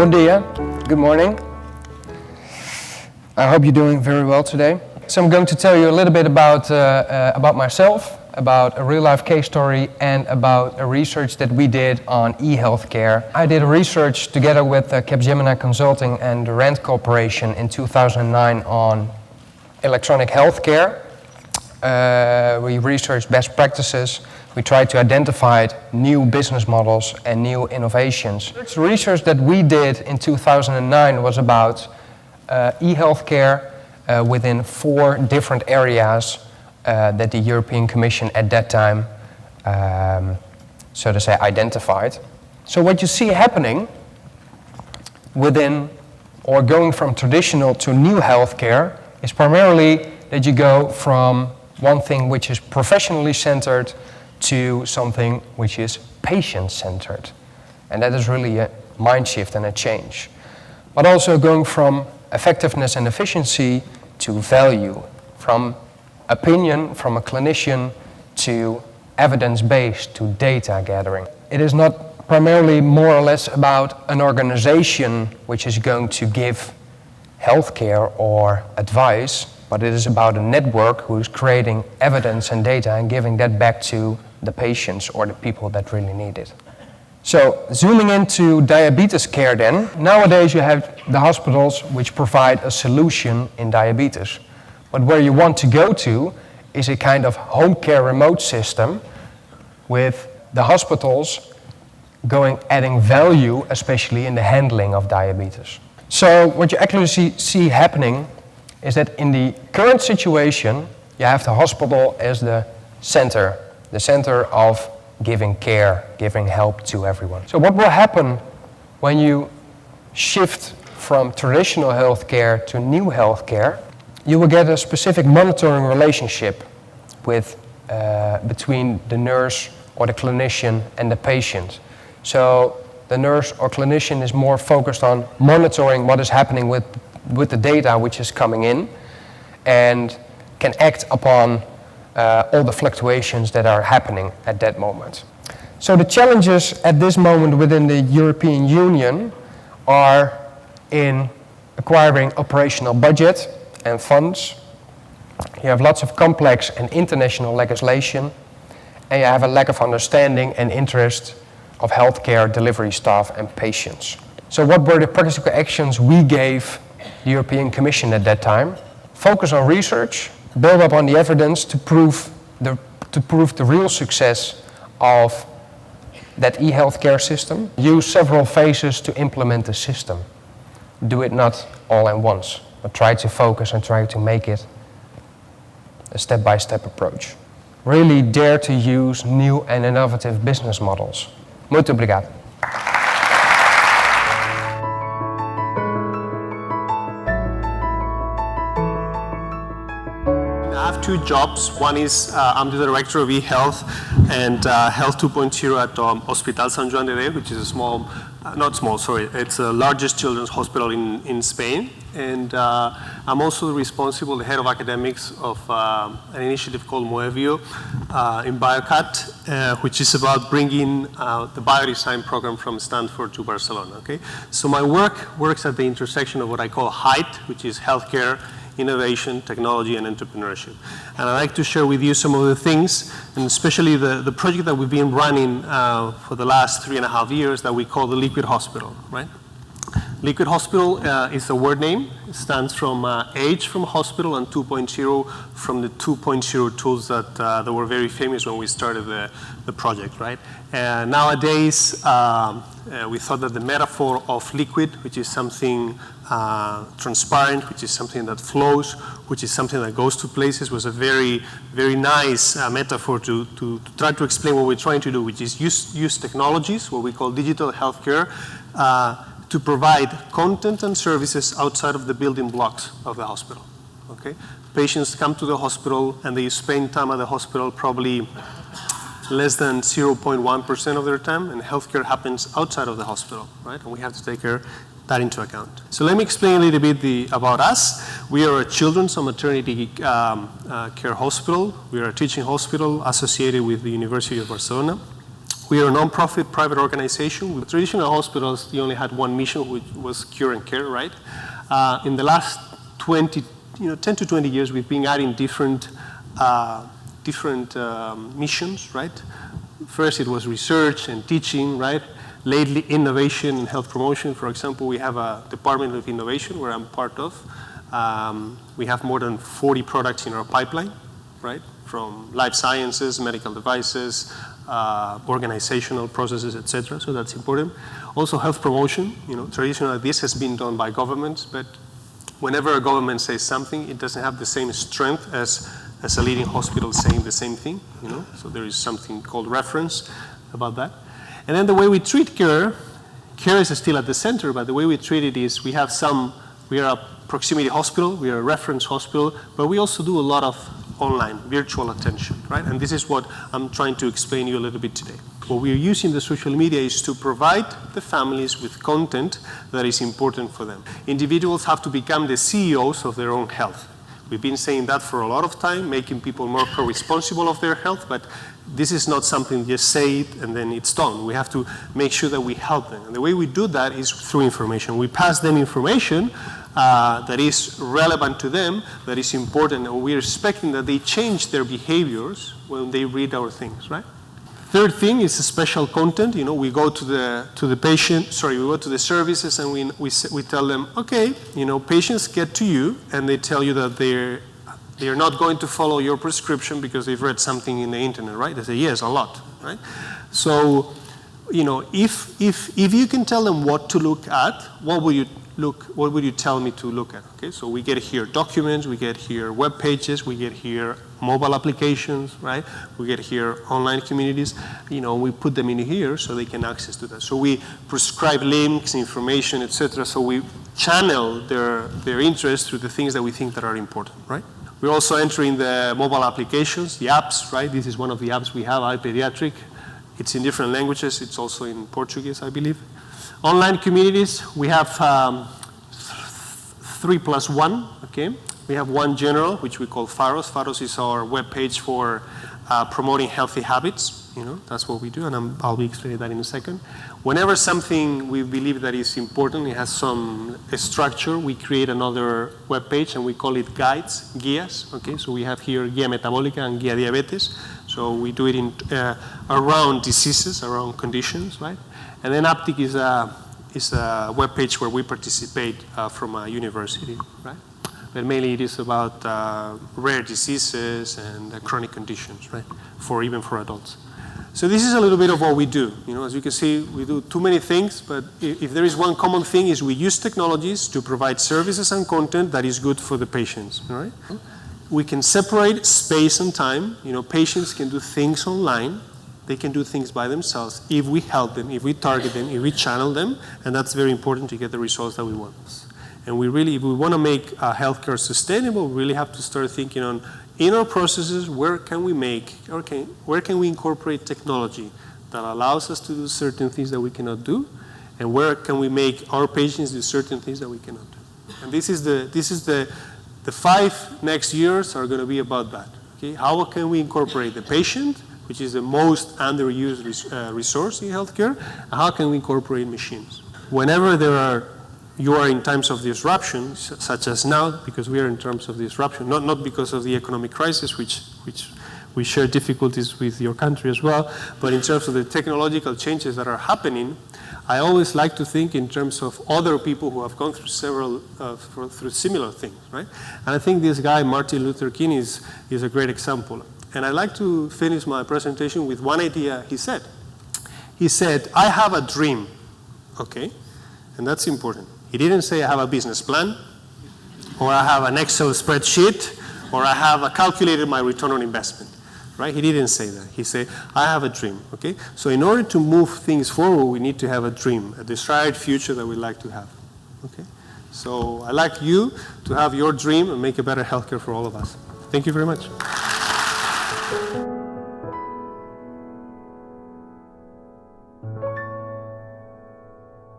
Bon dia, good morning. I hope you're doing very well today. So I'm going to tell you a little bit about myself, about a real-life case story, and about a research that we did on e-healthcare. I did a research together with Capgemini Consulting and the Rand Corporation in 2009 on electronic healthcare. We researched best practices. We tried to identify new business models and new innovations. The research that we did in 2009 was about e-healthcare within 4 different areas that the European Commission at that time, so to say, identified. So what you see happening within or going from traditional to new healthcare is primarily that you go from one thing which is professionally centered to something which is patient-centered. And that is really a mind shift and a change. But also going from effectiveness and efficiency to value, from opinion from a clinician to evidence-based, to data gathering. It is not primarily more or less about an organization which is going to give healthcare or advice, but it is about a network who is creating evidence and data and giving that back to the patients or the people that really need it. So, zooming into diabetes care then, nowadays you have the hospitals which provide a solution in diabetes. But where you want to go to is a kind of home care remote system with the hospitals adding value, especially in the handling of diabetes. So what you actually see happening is that in the current situation, you have the hospital as the center of giving care, giving help to everyone. So what will happen when you shift from traditional healthcare to new healthcare? You will get a specific monitoring relationship between the nurse or the clinician and the patient. So the nurse or clinician is more focused on monitoring what is happening with the data which is coming in and can act upon all the fluctuations that are happening at that moment. So the challenges at this moment within the European Union are in acquiring operational budget and funds. You have lots of complex and international legislation, and you have a lack of understanding and interest of healthcare delivery staff and patients. So what were the practical actions we gave the European Commission at that time? Focus on research, build up on the evidence to prove the real success of that e-healthcare system. Use several phases to implement the system. Do it not all at once, but try to focus and try to make it a step-by-step approach. Really dare to use new and innovative business models. Muito obrigado. I have 2 jobs. One is I'm the director of eHealth and Health 2.0 at Hospital San Juan de Dios, which is it's the largest children's hospital in Spain. And I'm also responsible, the head of academics of an initiative called Moevio in BioCat, which is about bringing the biodesign program from Stanford to Barcelona. Okay? So my work works at the intersection of what I call HEIT, which is healthcare, innovation, technology, and entrepreneurship. And I'd like to share with you some of the things, and especially the project that we've been running for the last 3.5 years that we call the Liquid Hospital, right? Liquid Hospital is a word name. It stands from H from hospital and 2.0 from the 2.0 tools that were very famous when we started the project, right? And nowadays, we thought that the metaphor of liquid, which is something transparent, which is something that flows, which is something that goes to places, was a very, very nice metaphor to try to explain what we're trying to do, which is use technologies, what we call digital healthcare, to provide content and services outside of the building blocks of the hospital. Okay? Patients come to the hospital and they spend time at the hospital probably less than 0.1% of their time, and healthcare happens outside of the hospital, right? And we have to take that into account. So let me explain a little bit about us. We are a children's and maternity care hospital. We are a teaching hospital associated with the University of Barcelona. We are a non-profit private organization. With traditional hospitals, they only had one mission, which was cure and care, right? In the last 10 to 20 years, we've been adding different missions, right? First, it was research and teaching, right? Lately, innovation and health promotion. For example, we have a department of innovation where I'm part of. We have more than 40 products in our pipeline, right? From life sciences, medical devices, organizational processes, etc. So that's important. Also, health promotion. Traditionally, this has been done by governments, but whenever a government says something, it doesn't have the same strength as a leading hospital saying the same thing. So there is something called reference about that. And then the way we treat care is still at the center, but the way we treat it is we are a proximity hospital, we are a reference hospital, but we also do a lot of online, virtual attention, right? And this is what I'm trying to explain to you a little bit today. What we are using the social media is to provide the families with content that is important for them. Individuals have to become the CEOs of their own health. We've been saying that for a lot of time, making people more co-responsible of their health, but this is not something just say it and then it's done. We have to make sure that we help them. And the way we do that is through information. We pass them information that is relevant to them, that is important, and we're expecting that they change their behaviors when they read our things, right? Third thing is special content. We go to the patient. We go to the services and we tell them, okay, patients get to you and they tell you that they're not going to follow your prescription because they've read something in the internet, right? They say yes, a lot, right? So, if you can tell them what to look at, what would you tell me to look at? Okay, so we get here documents, we get here web pages, we get here mobile applications, right? We get here online communities. We put them in here so they can access to that. So we prescribe links, information, etc. So we channel their interest through the things that we think that are important, right? We're also entering the mobile applications, the apps, right? This is one of the apps we have, iPediatric. It's in different languages. It's also in Portuguese, I believe. Online communities, we have 3+1, okay? We have one general, which we call Pharos. Pharos is our webpage for promoting healthy habits. That's what we do, and I'll be explaining that in a second. Whenever something we believe that is important, it has some structure, we create another webpage, and we call it guías, okay? So we have here Guía Metabólica and Guía Diabetes. So we do it in around diseases, around conditions, right? And then Aptic is a web page where we participate from a university, right? But mainly it is about rare diseases and chronic conditions, right? Even for adults. So this is a little bit of what we do. As you can see, we do too many things, but if there is one common thing is we use technologies to provide services and content that is good for the patients, all right? We can separate space and time. Patients can do things online. They can do things by themselves if we help them, if we target them, if we channel them, and that's very important to get the results that we want. And if we want to make healthcare sustainable, we really have to start thinking on, in our processes, where can we incorporate technology that allows us to do certain things that we cannot do, and where can we make our patients do certain things that we cannot do. And this is the 5 next years are going to be about that. Okay? How can we incorporate the patient, which is the most underused resource in healthcare, and how can we incorporate machines? Whenever you are in times of disruption, such as now, because we are in terms of disruption, not because of the economic crisis, which we share difficulties with your country as well, but in terms of the technological changes that are happening, I always like to think in terms of other people who have gone through through similar things, right? And I think this guy, Martin Luther King, is a great example. And I'd like to finish my presentation with one idea he said. He said, I have a dream, okay? And that's important. He didn't say I have a business plan, or I have an Excel spreadsheet, or I have calculated my return on investment, right? He didn't say that. He said, I have a dream, okay? So in order to move things forward, we need to have a dream, a desired future that we'd like to have, okay? So I'd like you to have your dream and make a better healthcare for all of us. Thank you very much.